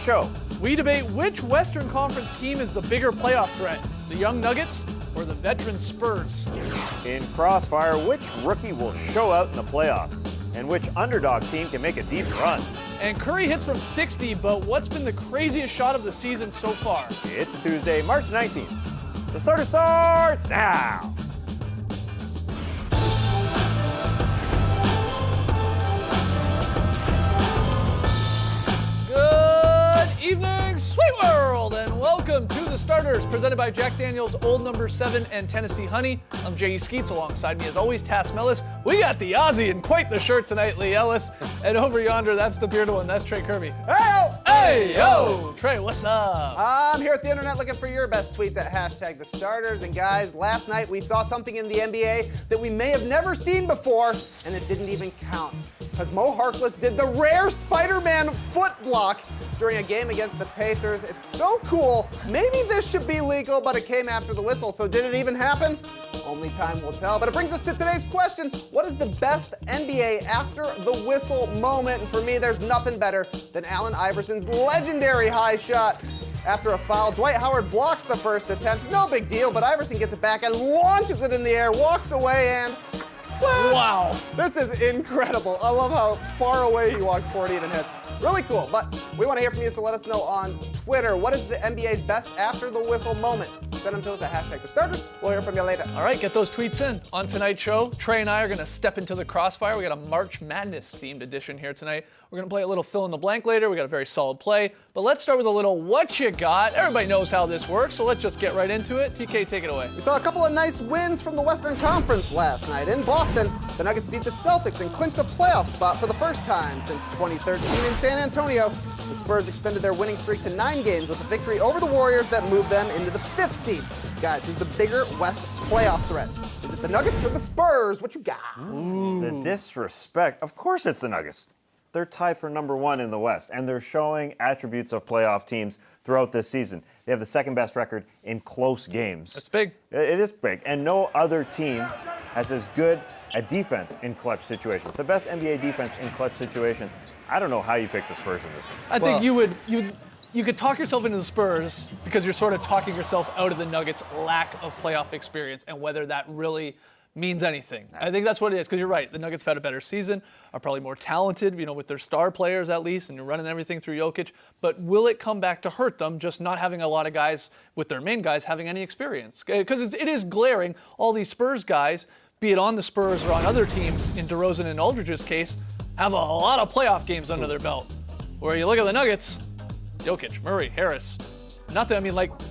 show. We debate which Western Conference team is the bigger playoff threat, the young Nuggets or the veteran Spurs. In Crossfire, which rookie will show out in the playoffs? And which underdog team can make a deep run? And Curry hits from 60, but what's been the craziest shot of the season so far? It's Tuesday, March 19th. The starter starts now. Good evening, sweet world, and welcome to The Starters, presented by Jack Daniel's Old No. 7 and Tennessee Honey. I'm J.E. Skeets, alongside me as always, Tass Mellis. We got the Aussie in quite the shirt tonight, Lee Ellis. And over yonder, that's the bearded one, that's Trey Kirby. Hey, yo! Trey, what's up? I'm here at the internet looking for your best tweets at hashtag The Starters. And guys, last night we saw something in the NBA that we may have never seen before, and it didn't even count. Because Mo Harkless did the rare Spider-Man foot block during a game against the Pacers. It's so cool. Maybe this should be legal, but it came after the whistle. So did it even happen? Only time will tell. But it brings us to today's question. What is the best NBA after the whistle moment? And for me, there's nothing better than Allen Iverson's legendary high shot. After a foul, Dwight Howard blocks the first attempt. No big deal, but Iverson gets it back and launches it in the air, walks away, and splash! Wow. This is incredible. I love how far away he walks before it even hits. Really cool, but we want to hear from you, so let us know on Twitter. What is the NBA's best after the whistle moment? Send them to us at hashtag The Starters. We'll hear from you later. All right, get those tweets in. On tonight's show, Trey and I are going to step into the crossfire. We got a March Madness themed edition here tonight. We're going to play a little fill in the blank later. We got a very solid play, but let's start with a little what you got. Everybody knows how this works, so let's just get right into it. TK, take it away. We saw a couple of nice wins from the Western Conference last night. In Boston, the Nuggets beat the Celtics and clinched a playoff spot for the first time since 2013. In San Antonio, the Spurs extended their winning streak to 9 games with a victory over the Warriors that moved them into the 5th seed. Guys, who's the bigger West playoff threat? Is it the Nuggets or the Spurs? What you got? Ooh. The disrespect. Of course it's the Nuggets. They're tied for number 1 in the West, and they're showing attributes of playoff teams throughout this season. They have the second best record in close games. That's big. It is big, and no other team has as good a defense in clutch situations. The best NBA defense in clutch situations. I don't know how you pick the Spurs in this one. I think you could talk yourself into the Spurs because you're sort of talking yourself out of the Nuggets' lack of playoff experience and whether that really means anything. I think that's what it is, because you're right. The Nuggets have had a better season, are probably more talented, with their star players at least, and you're running everything through Jokic. But will it come back to hurt them, just not having a lot of guys with their main guys having any experience? Because it is glaring. All these Spurs guys, be it on the Spurs or on other teams, in DeRozan and Aldridge's case, have a lot of playoff games under their belt. Where you look at the Nuggets, Jokic, Murray, Harris. Not that,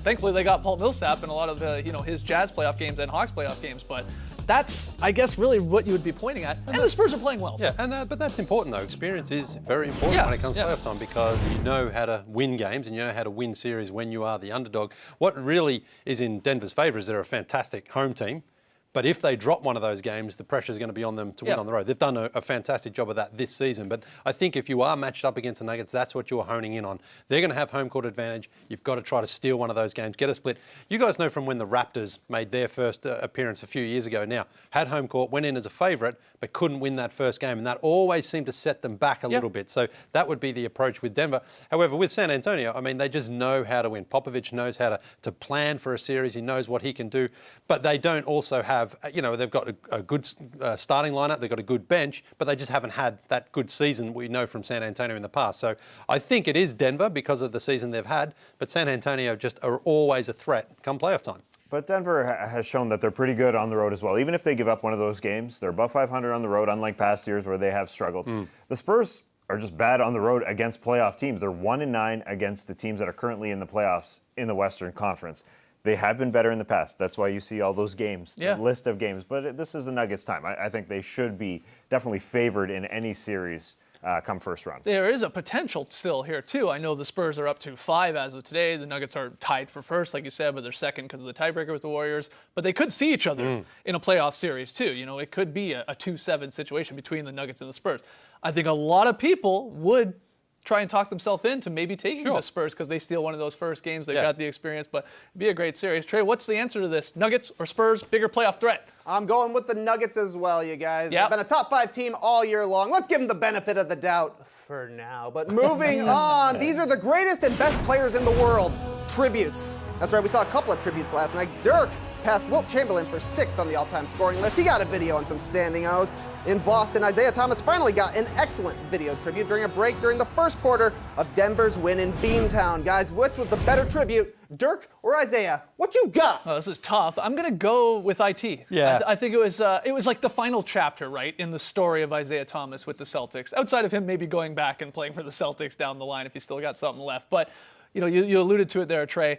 thankfully they got Paul Millsap in a lot of his Jazz playoff games and Hawks playoff games, but that's, I guess, really what you would be pointing at. And the Spurs are playing well. Yeah, but that's important, though. Experience is very important when it comes to playoff time, because you know how to win games and you know how to win series when you are the underdog. What really is in Denver's favor is they're a fantastic home team. But if they drop one of those games, the pressure is going to be on them to win on the road. They've done a fantastic job of that this season. But I think if you are matched up against the Nuggets, that's what you're honing in on. They're going to have home court advantage. You've got to try to steal one of those games, get a split. You guys know from when the Raptors made their first appearance a few years ago now, had home court, went in as a favourite, but couldn't win that first game. And that always seemed to set them back a little bit. So that would be the approach with Denver. However, with San Antonio, they just know how to win. Popovich knows how to plan for a series. He knows what he can do. But they don't also have, they've got a good starting lineup. They've got a good bench, but they just haven't had that good season we know from San Antonio in the past. So I think it is Denver because of the season they've had, but San Antonio just are always a threat come playoff time. But Denver has shown that they're pretty good on the road as well. Even if they give up one of those games, they're above 500 on the road, unlike past years where they have struggled. The Spurs are just bad on the road against playoff teams. They're 1-9 against the teams that are currently in the playoffs in the Western Conference. They have been better in the past. That's why you see all those games, the list of games. But this is the Nuggets' time. I think they should be definitely favored in any series come first round. There is a potential still here, too. I know the Spurs are up to 5 as of today. The Nuggets are tied for first, like you said, but they're second because of the tiebreaker with the Warriors. But they could see each other in a playoff series, too. It could be a 2-7 situation between the Nuggets and the Spurs. I think a lot of people would try and talk themselves into maybe taking the Spurs because they steal one of those first games. They've got the experience, but it'd be a great series. Trey, what's the answer to this? Nuggets or Spurs? Bigger playoff threat? I'm going with the Nuggets as well, you guys. Yep. They've been a top 5 team all year long. Let's give them the benefit of the doubt for now. But moving on, these are the greatest and best players in the world. Tributes. That's right, we saw a couple of tributes last night. Dirk passed Wilt Chamberlain for 6th on the all-time scoring list. He got a video on some standing O's. In Boston, Isaiah Thomas finally got an excellent video tribute during a break during the first quarter of Denver's win in Beantown. Guys, which was the better tribute, Dirk or Isaiah? What you got? Oh, this is tough. I'm going to go with IT. Yeah. I think it was like the final chapter, right, in the story of Isaiah Thomas with the Celtics. Outside of him maybe going back and playing for the Celtics down the line if he's still got something left. But, you alluded to it there, Trey.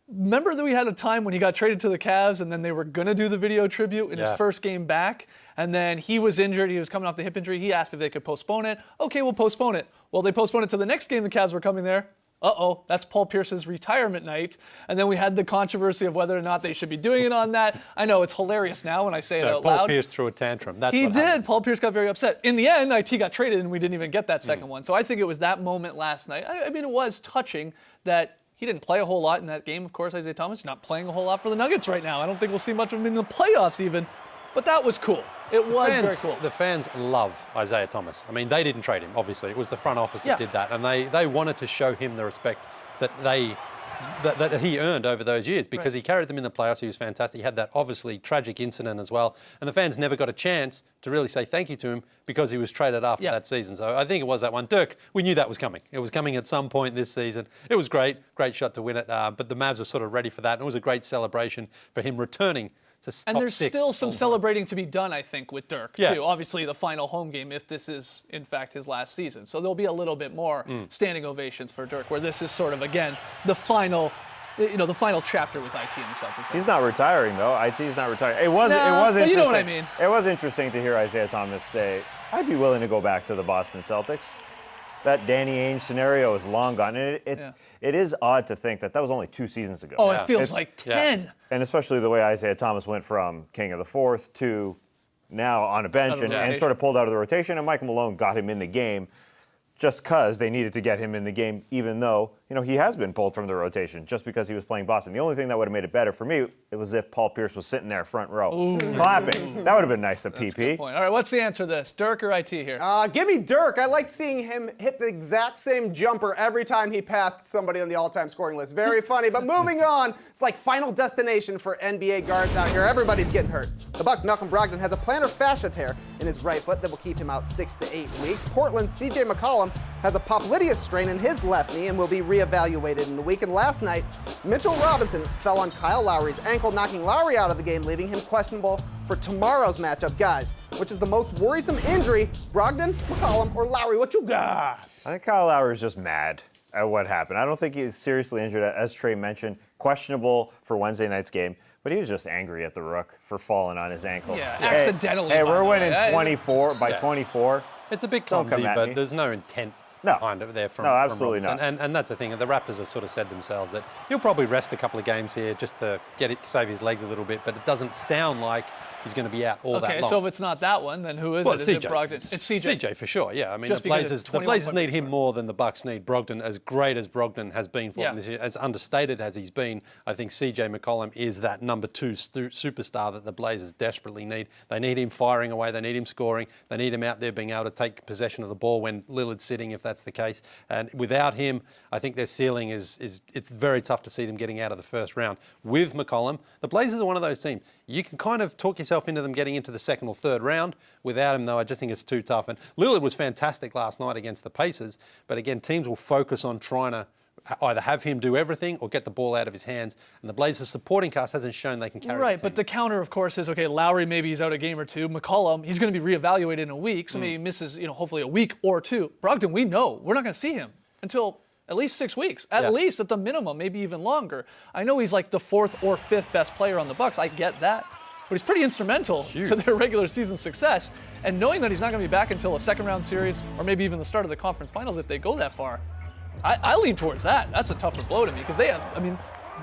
Remember that we had a time when he got traded to the Cavs and then they were going to do the video tribute in his first game back, and then he was injured. He was coming off the hip injury. He asked if they could postpone it. Okay, we'll postpone it. Well, they postponed it to the next game the Cavs were coming there. Uh-oh, that's Paul Pierce's retirement night. And then we had the controversy of whether or not they should be doing it on that. I know, it's hilarious now when I say it out loud. Paul Pierce threw a tantrum. That's he what did. happened. Paul Pierce got very upset. In the end, IT got traded and we didn't even get that second one. So I think it was that moment last night. I mean, it was touching that he didn't play a whole lot in that game. Of course, Isaiah Thomas not playing a whole lot for the Nuggets right now. I don't think we'll see much of him in the playoffs even. But that was cool. It was very cool. The fans love Isaiah Thomas. I mean, they didn't trade him, obviously. It was the front office that did that. And they wanted to show him the respect that that he earned over those years because he carried them in the playoffs. He was fantastic. He had that obviously tragic incident as well. And the fans never got a chance to really say thank you to him because he was traded after that season. So I think it was that one. Dirk, we knew that was coming. It was coming at some point this season. It was great shot to win it. But the Mavs are sort of ready for that. And it was a great celebration for him returning to top and there's 6 still some all-time. celebrating to be done, I think, with Dirk, too. Obviously, the final home game, if this is, in fact, his last season. So there'll be a little bit more standing ovations for Dirk, where this is sort of, again, the final chapter with IT and the Celtics. He's not retiring, though. IT's not retiring. It was but interesting. you know what I mean. It was interesting to hear Isaiah Thomas say, I'd be willing to go back to the Boston Celtics. That Danny Ainge scenario is long gone. And it is odd to think that was only 2 seasons ago. Oh, it feels like 10. And especially the way Isaiah Thomas went from king of the fourth to now on a bench and sort of pulled out of the rotation. And Michael Malone got him in the game just because they needed to get him in the game, even though, he has been pulled from the rotation just because he was playing Boston. The only thing that would have made it better for me, it was if Paul Pierce was sitting there front row clapping. That would have been nice of That's PP. a good point. All right, what's the answer to this? Dirk or IT here? Give me Dirk. I like seeing him hit the exact same jumper every time he passed somebody on the all-time scoring list. Very funny. But moving on, it's like Final Destination for NBA guards out here. Everybody's getting hurt. The Bucks' Malcolm Brogdon has a plantar fascia tear in his right foot that will keep him out 6 to 8 weeks. Portland's CJ McCollum has a popliteus strain in his left knee and will be reevaluated in a week. And last night, Mitchell Robinson fell on Kyle Lowry's ankle, knocking Lowry out of the game, leaving him questionable for tomorrow's matchup. Guys, which is the most worrisome injury? Brogdon, McCollum, or Lowry? What you got? I think Kyle Lowry is just mad at what happened. I don't think he's seriously injured, as Trey mentioned. Questionable for Wednesday night's game. But he was just angry at the Rook for falling on his ankle. Yeah, accidentally. Hey, we're winning 24. It's a bit Don't clumsy, come at but me. there's no intent No. behind it there from No, absolutely from Robinson. not. And that's the thing. The Raptors have sort of said themselves that he'll probably rest a couple of games here just to save his legs a little bit, but it doesn't sound like he's going to be out all that long. Okay, so if it's not that one, then who is it? Is CJ. it Brogdon? It's CJ. CJ for sure, yeah. I mean, Just the because it's Blazers 21 need him more than the Bucks need Brogdon. As great as Brogdon has been for them this year, as understated as he's been, I think CJ McCollum is that number 2 superstar that the Blazers desperately need. They need him firing away. They need him scoring. They need him out there being able to take possession of the ball when Lillard's sitting, if that's the case. And without him, I think their ceiling is it's very tough to see them getting out of the first round. With McCollum, the Blazers are one of those teams. You can kind of talk yourself into them getting into the second or third round. Without him, though, I just think it's too tough. And Lillard was fantastic last night against the Pacers. But again, teams will focus on trying to either have him do everything or get the ball out of his hands. And the Blazers supporting cast hasn't shown they can carry Right, the team. but the counter, of course, is, okay, Lowry maybe he's out a game or two. McCollum, he's going to be reevaluated in a week, so maybe he misses, hopefully a week or two. Brogdon, we know we're not going to see him until at least 6 weeks, at least at the minimum, maybe even longer. I know he's like the 4th or 5th best player on the Bucks. I get that. But he's pretty instrumental to their regular season success. And knowing that he's not going to be back until a second-round series or maybe even the start of the conference finals if they go that far, I lean towards that. That's a tougher blow to me because they have,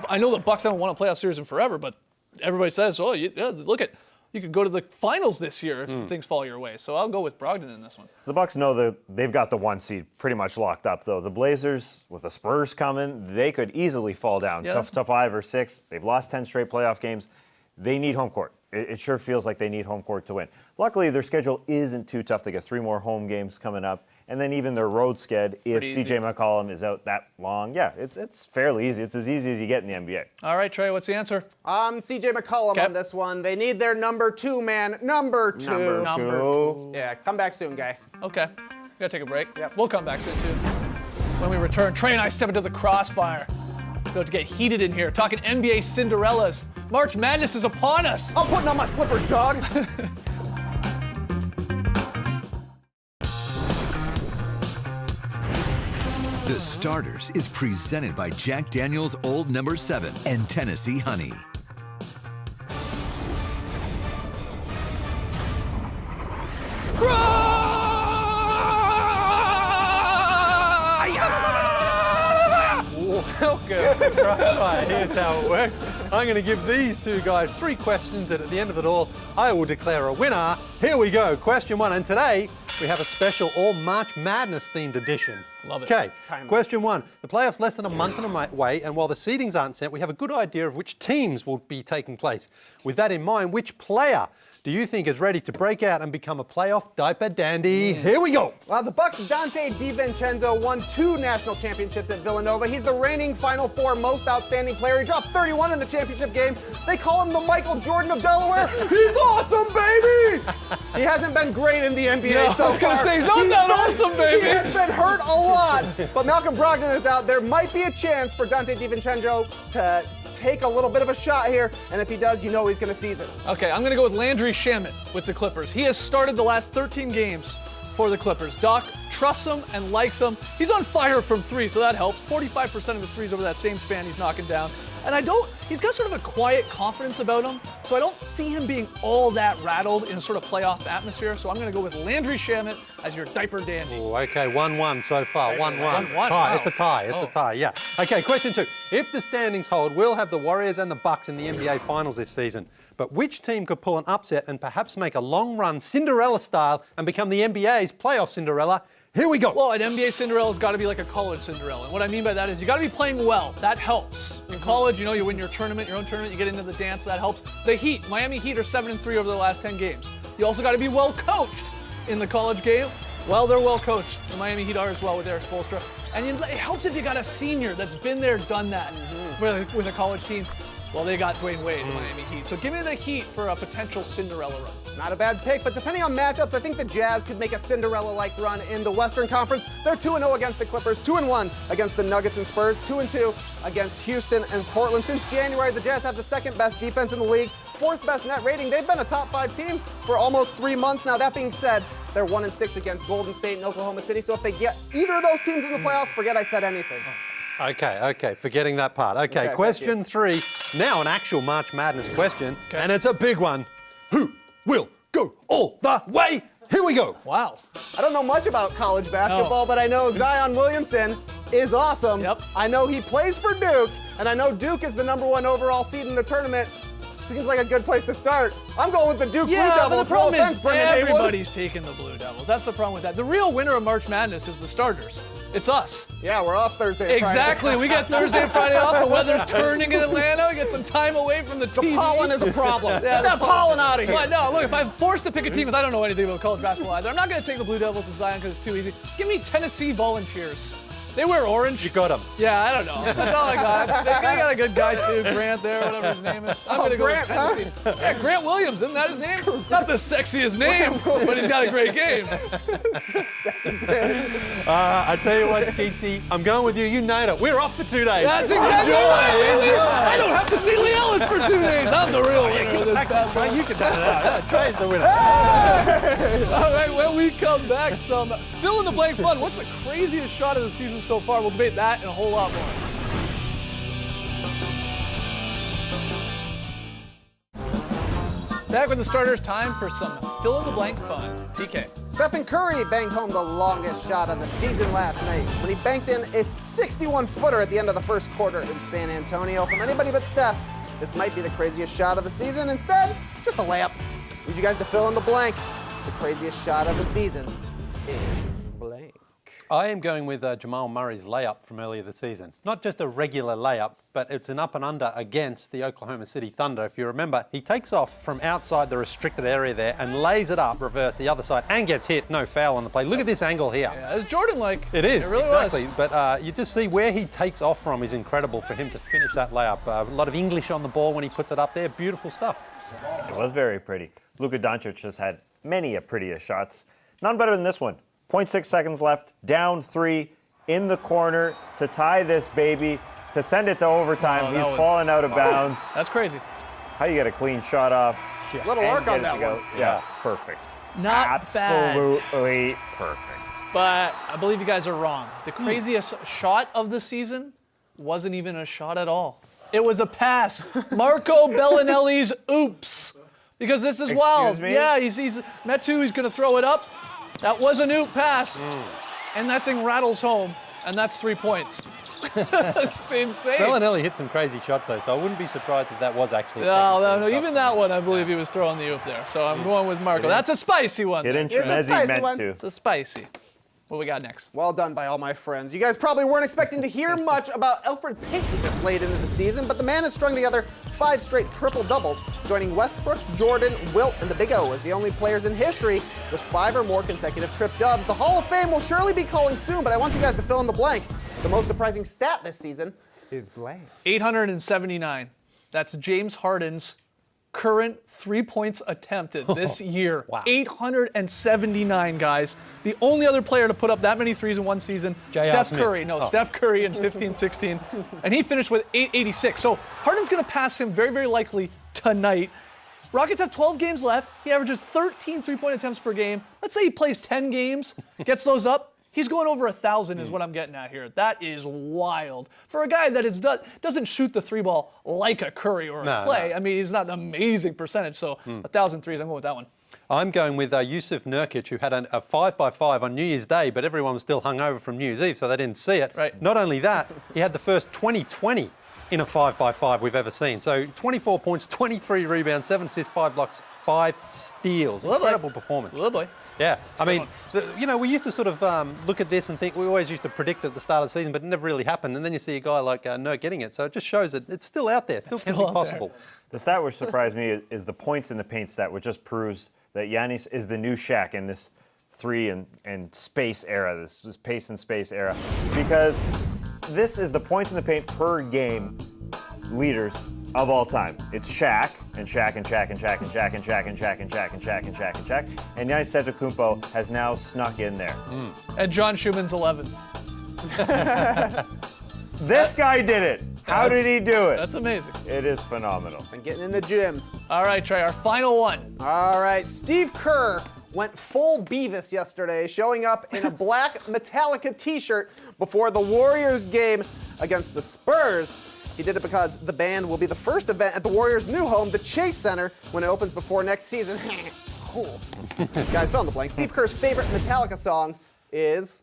I know the Bucks haven't won a playoff series in forever, but everybody says, look at you could go to the finals this year if things fall your way. So I'll go with Brogdon in this one. The Bucks know that they've got the 1 seed pretty much locked up, though. The Blazers, with the Spurs coming, they could easily fall down to 5 or 6. They've lost 10 straight playoff games. They need home court. It sure feels like they need home court to win. Luckily, their schedule isn't too tough. They get 3 more home games coming up. And then even their road sched, if CJ McCollum is out that long, it's fairly easy. It's as easy as you get in the NBA. All right, Trey, what's the answer? CJ McCollum on this one. They need their number 2 man. Number two. Number two. Yeah, come back soon, guy. Okay, we gotta take a break. Yep. We'll come back soon, too. When we return, Trey and I step into the crossfire. About to get heated in here, talking NBA Cinderellas. March Madness is upon us. I'm putting on my slippers, dog. The Starters is presented by Jack Daniel's Old No. 7 and Tennessee Honey. Welcome to Crossfire. Here's how it works. I'm going to give these 2 guys 3 questions, and at the end of it all, I will declare a winner. Here we go. Question 1, and today we have a special all March Madness themed edition. Love it. Okay, question 1. The playoffs less than a month away, and while the seedings aren't set, we have a good idea of which teams will be taking place. With that in mind, which player do you think is ready to break out and become a playoff diaper dandy? Here we go. Well, the Bucks' Dante DiVincenzo won 2 national championships at Villanova. He's the reigning Final Four most outstanding player. He dropped 31 in the championship game. They call him the Michael Jordan of Delaware. He's awesome, baby! He hasn't been great in the NBA so far. I was going to say, he's not that awesome, baby. He has been hurt a lot. But Malcolm Brogdon is out. There might be a chance for Dante DiVincenzo to take a little bit of a shot here, and if he does, you know he's going to seize it. Okay, I'm going to go with Landry Shamet with the Clippers. He has started the last 13 games for the Clippers. Doc trusts him and likes him. He's on fire from 3, so that helps. 45% of his threes over that same span he's knocking down. And he's got sort of a quiet confidence about him, so I don't see him being all that rattled in a sort of playoff atmosphere. So I'm going to go with Landry Shamet as your diaper dandy. Ooh, okay, 1-1 so far, 1-1. Tie. Wow. It's a tie, it's a tie, yeah. Okay, question 2. If the standings hold, we'll have the Warriors and the Bucks in the NBA Finals this season. But which team could pull an upset and perhaps make a long run Cinderella style and become the NBA's playoff Cinderella? Here we go. Well, an NBA Cinderella's got to be like a college Cinderella. And what I mean by that is you got to be playing well. That helps. In college, you know, you win your own tournament, you get into the dance, that helps. The Heat, Miami Heat are 7-3 over the last 10 games. You also got to be well coached in the college game. Well, they're well coached. The Miami Heat are as well with Eric Spoelstra. And it helps if you got a senior that's been there, done that with a college team. Well, they got Dwayne Wade, the Miami Heat. So give me the Heat for a potential Cinderella run. Not a bad pick, but depending on matchups, I think the Jazz could make a Cinderella-like run in the Western Conference. They're 2-0 against the Clippers, 2-1 against the Nuggets and Spurs, 2-2 against Houston and Portland. Since January, the Jazz have the 2nd best defense in the league, 4th best net rating. They've been a top 5 team for almost 3 months now. That being said, they're 1-6 against Golden State and Oklahoma City. So if they get either of those teams in the playoffs, forget I said anything. Okay, forgetting that part. Okay, question 3. Now an actual March Madness question, and it's a big one. Who will go all the way? Here we go. Wow. I don't know much about college basketball, but I know Zion Williamson is awesome. Yep. I know he plays for Duke, and I know Duke is the #1 overall seed in the tournament. Seems like a good place to start. I'm going with the Duke Blue Devils. But the problem No offense, is Brendan Haywood. everybody's taking the Blue Devils. That's the problem with that. The real winner of March Madness is the starters. It's us. Yeah, we're off Thursday and Friday. Exactly. We get Thursday and Friday off. The weather's turning in Atlanta. We get some time away from the TV. The pollen is a problem. Yeah, Get that pollen out of here. But no, look, if I'm forced to pick a team, because I don't know anything about college basketball either, I'm not going to take the Blue Devils and Zion because it's too easy. Give me Tennessee Volunteers. They wear orange. You got them. Yeah, I don't know. That's all I got. They got a good guy too, Grant there, whatever his name is. I'm gonna go Grant, with Tennessee. Yeah, Grant Williams, isn't that his name? Not the sexiest name, but he's got a great game. I tell you what, Skeetsy, I'm going with you. You nailed it. We're off for 2 days. That's exactly right. I don't have to see Lee Ellis for 2 days. I'm the real winner of this basketball. You can do it out. Trey's the winner. All right, when we come back, some fill in the blank fun. What's the craziest shot of the season so far? We'll debate that and a whole lot more. Back with the starters, time for some fill in the blank fun. TK. Stephen Curry banged home the longest shot of the season last night when he banked in a 61-footer at the end of the first quarter in San Antonio. From anybody but Steph, this might be the craziest shot of the season. Instead, just a layup. Need you guys to fill in the blank. The craziest shot of the season is blank. I am going with Jamal Murray's layup from earlier this season. Not just a regular layup, but it's an up and under against the Oklahoma City Thunder. If you remember, he takes off from outside the restricted area there and lays it up, reverse the other side, and gets hit. No foul on the play. Look at this angle here. Yeah, it's Jordan-like. It is, It really exactly. was. But you just see where he takes off from is incredible for him to finish that layup. A lot of English on the ball when he puts it up there. Beautiful stuff. It was very pretty. Luka Doncic has had many a prettiest shots. None better than this one. 0.6 seconds left, down 3, in the corner to tie this baby, to send it to overtime. Oh, He's fallen out of bounds. That's crazy. How you get a clean shot off? Little and arc get on it that to go. one. Yeah, perfect. Not bad. Absolutely perfect. But I believe you guys are wrong. The craziest shot of the season wasn't even a shot at all. It was a pass. Marco Bellinelli's oops. Because this is wild. me? Yeah, he's Metu, he's going to throw it up. That was an oop pass. And that thing rattles home. And that's 3 points. It's insane. Bellinelli hit some crazy shots though, so I wouldn't be surprised if that was actually. No, even that one, I believe he was throwing the oop there. So I'm going with Marco. That's a spicy one. Hidden Here's a spicy Tremezzi meant one. to. It's a spicy. What we got next? Well done by all my friends. You guys probably weren't expecting to hear much about Elfrid Payton this late into the season, but the man has strung together 5 straight triple-doubles, joining Westbrook, Jordan, Wilt, and the Big O as the only players in history with 5 or more consecutive trip dubs. The Hall of Fame will surely be calling soon, but I want you guys to fill in the blank. The most surprising stat this season is blank. 879. That's James Harden's current 3 points attempted this year. Wow. 879, guys. The only other player to put up that many threes in one season, J.R. Steph Smith. Curry. No, Steph Curry in 15-16. And he finished with 886. So Harden's going to pass him very, very likely tonight. Rockets have 12 games left. He averages 13 three-point attempts per game. Let's say he plays 10 games, gets those up. He's going over 1,000 is what I'm getting at here. That is wild. For a guy that doesn't shoot the three ball like a Curry or a Clay. No. I mean, he's not an amazing percentage, so 1,000 threes, I'm going with that one. I'm going with Yusuf Nurkic, who had a 5x5 on New Year's Day, but everyone was still hungover from New Year's Eve, so they didn't see it. Right. Not only that, he had the first 20-20 in a 5x5 we've ever seen. So 24 points, 23 rebounds, 7 assists, 5 blocks, 5 steals. Incredible performance. Little boy. Yeah, I mean, we used to sort of look at this and think, we always used to predict at the start of the season, but it never really happened. And then you see a guy like Nurk getting it. So it just shows that it's still out there, still can be possible. The stat which surprised me is the points in the paint stat, which just proves that Giannis is the new Shaq in this 3 and space era, this pace and space era. Because this is the points in the paint per game leaders of all time. It's Shaq and Shaq and Shaq and Shaq and Shaq and Shaq and Shaq and Shaq and Shaq and Shaq and Shaq. And Giannis Antetokounmpo has now snuck in there. And John Schumann's 11th. This guy did it. How did he do it? That's amazing. It is phenomenal. And getting in the gym. All right, Trey, our final one. All right, Steve Kerr went full Beavis yesterday, showing up in a black Metallica t-shirt before the Warriors game against the Spurs. He did it because the band will be the first event at the Warriors' new home, the Chase Center, when it opens before next season. Cool. Guys, fill in the blank. Steve Kerr's favorite Metallica song is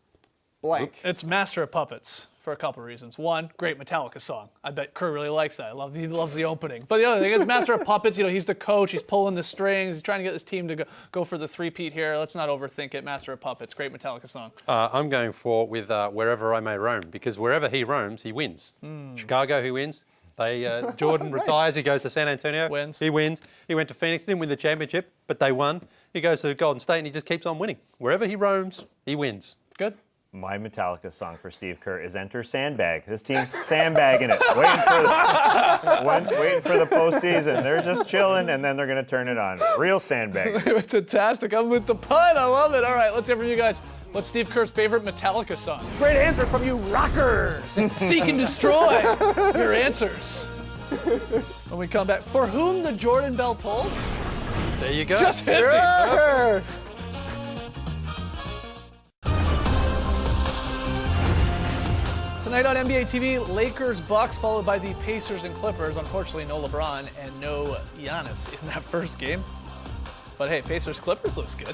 blank. It's Master of Puppets for a couple of reasons. One, great Metallica song. I bet Kerr really likes that. He loves the opening. But the other thing is Master of Puppets. He's the coach. He's pulling the strings. He's trying to get his team to go for the three-peat here. Let's not overthink it. Master of Puppets, great Metallica song. I'm going for with Wherever I May Roam, because wherever he roams, he wins. Chicago, he wins. Jordan retires, he goes to San Antonio. Wins. He wins. He went to Phoenix, didn't win the championship, but they won. He goes to Golden State and he just keeps on winning. Wherever he roams, he wins. Good. My Metallica song for Steve Kerr is Enter Sandbag. This team's sandbagging it, waiting for the postseason. They're just chilling, and then they're going to turn it on. Real sandbag. Fantastic. I'm with the pun. I love it. All right, let's hear from you guys. What's Steve Kerr's favorite Metallica song? Great answers from you rockers. Seek and destroy your answers. When we come back, for whom the Jordan bell tolls? There you go. Just hit me. Sure. Tonight on NBA TV, Lakers, Bucks, followed by the Pacers and Clippers. Unfortunately, no LeBron and no Giannis in that first game. But hey, Pacers, Clippers looks good.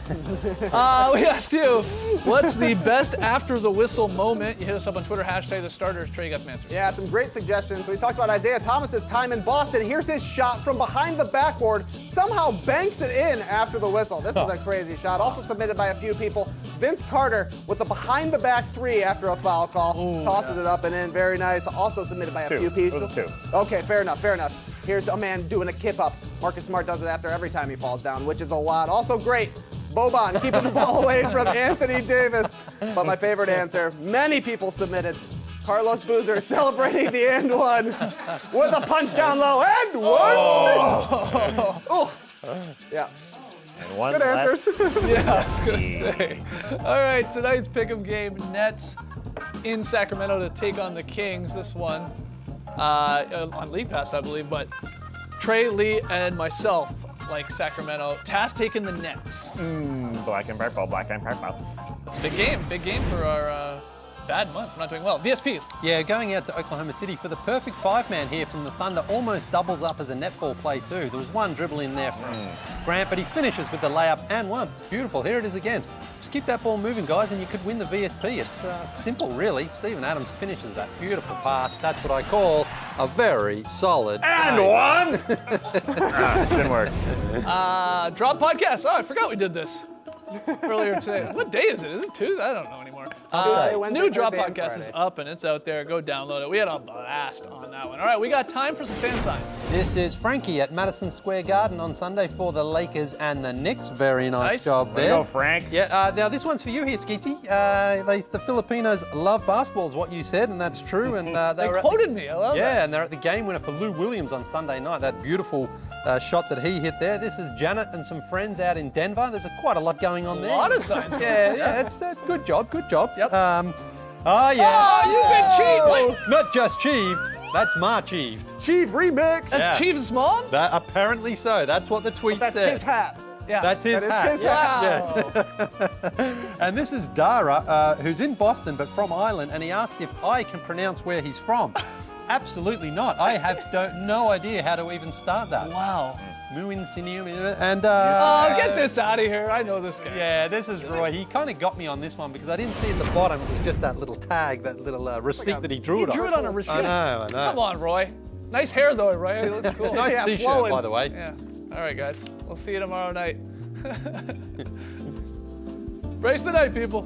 We asked you, what's the best after the whistle moment? You hit us up on Twitter, hashtag the starters. Trey, you got some answers. Yeah, some great suggestions. We talked about Isaiah Thomas's time in Boston. Here's his shot from behind the backboard. Somehow banks it in after the whistle. This is a crazy shot. Also submitted by a few people. Vince Carter with the behind the back three after a foul call. Tosses it up and in. Very nice. Also submitted by a few people. It was a 2. Okay, fair enough, fair enough. Here's a man doing a kip up. Marcus Smart does it after every time he falls down, which is a lot. Also great. Boban keeping the ball away from Anthony Davis. But my favorite answer, many people submitted. Carlos Boozer celebrating the and one with a punch down low. And one! Oh. Yeah. And one Good answers. Yeah, I was going to say. All right, tonight's pick'em game, Nets in Sacramento to take on the Kings. This one on League Pass, I believe, but Trey, Lee, and myself like Sacramento. Taz taking the Nets. Black and purple, black and purple. It's a big game for our bad month. We're not doing well. VSP. Yeah, going out to Oklahoma City for the perfect 5-man here from the Thunder. Almost doubles up as a netball play too. There was one dribble in there from Grant, but he finishes with the layup and one. Beautiful. Here it is again. Just keep that ball moving, guys, and you could win the VSP. It's simple, really. Steven Adams finishes that beautiful pass. That's what I call a very solid And play. one! Didn't work. Drop podcast. Oh, I forgot we did this earlier today. What day is it? Is it Tuesday? I don't know anymore. Tuesday, Wednesday, New Drop Thursday, and podcast is Friday. up and it's out there. Go download it. We had a blast on that one. All right, we got time for some fan signs. This is Frankie at Madison Square Garden on Sunday for the Lakers and the Knicks. Very nice Nice. job There there. you go, Frank. Yeah, now this one's for you here, Skeetsy. The Filipinos love basketball is what you said, and that's true. And They were at quoted me. I love yeah, that. and they're at the game winner for Lou Williams on Sunday night. That beautiful shot that he hit there. This is Janet and some friends out in Denver. There's quite a lot going on A there. lot of signs. Yeah, it's good job, good job. Yep. Oh yeah. Oh, you've been cheated. Not just cheeved, that's Marchieved. Chief remix. That's Yeah. Chief's mom? That apparently so. That's what the tweet That's said. his hat. Yeah. That's his That hat. is his hat. Wow. And this is Dara, who's in Boston but from Ireland, and he asked if I can pronounce where he's from. Absolutely not. I have no idea how to even start that. Wow. Muin Sinium, and Oh, get this out of here. I know this guy. yeah, this is Roy. He kind of got me on this one because I didn't see at the bottom. It was just that little tag, that little receipt that he drew He it on. drew it on a receipt. I know. Come on, Roy. Nice hair, though, Roy. He looks cool. Nice Yeah, t-shirt, flowing. by the way. Yeah. All right, guys. We'll see you tomorrow night. Race the night, people.